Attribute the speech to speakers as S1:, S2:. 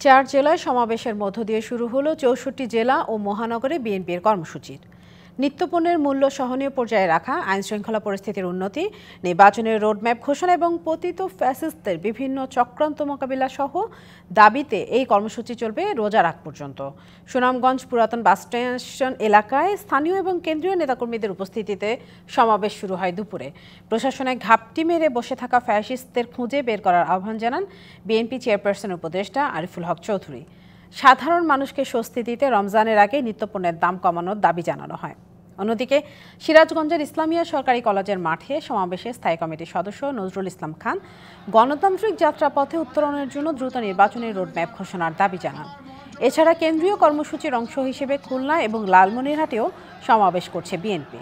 S1: 4 জেলায় সমাবেশের মধ্য দিয়ে শুরু হলো 64 জেলা ও মহানগরে বিএনপির কর্মসূচি। নিত্যপণ্যের মূল্য সহনীয় পর্যায়ে রাখা, আইনশৃঙ্খলা পরিস্থিতির উন্নতি, নির্বাচনের রোডম্যাপ ঘোষণা এবং পতিত ফ্যাসিস্টদের বিভিন্ন চক্রান্ত মোকাবিলা সহ দাবিতে এই কর্মসূচি চলবে রোজার আগ পর্যন্ত। সুনামগঞ্জ পুরাতন বাস স্টেশন এলাকায় স্থানীয় এবং কেন্দ্রীয় নেতাকর্মীদের উপস্থিতিতে সমাবেশ শুরু হয় দুপুরে। প্রশাসনে ঘাপটি মেরে বসে থাকা ফ্যাসিস্টদের খুঁজে বের করার আহ্বান জানান বিএনপি চেয়ারপারসন উপদেষ্টা আরিফুল হক চৌধুরী। সাধারণ মানুষকে স্বস্তি দিতে রমজানের আগে নিত্যপণ্যের দাম কমানোর দাবি জানানো হয়। অন্যদিকে সিরাজগঞ্জের ইসলামিয়া সরকারি কলেজের মাঠে সমাবেশে স্থায়ী কমিটির সদস্য নজরুল ইসলাম খান গণতান্ত্রিক যাত্রাপথে উত্তরণের জন্য দ্রুত নির্বাচনী রোডম্যাপ ঘোষণার দাবি জানান। এছাড়া কেন্দ্রীয় কর্মসূচির অংশ হিসেবে খুলনা এবং লালমনিরহাটেও সমাবেশ করছে বিএনপি।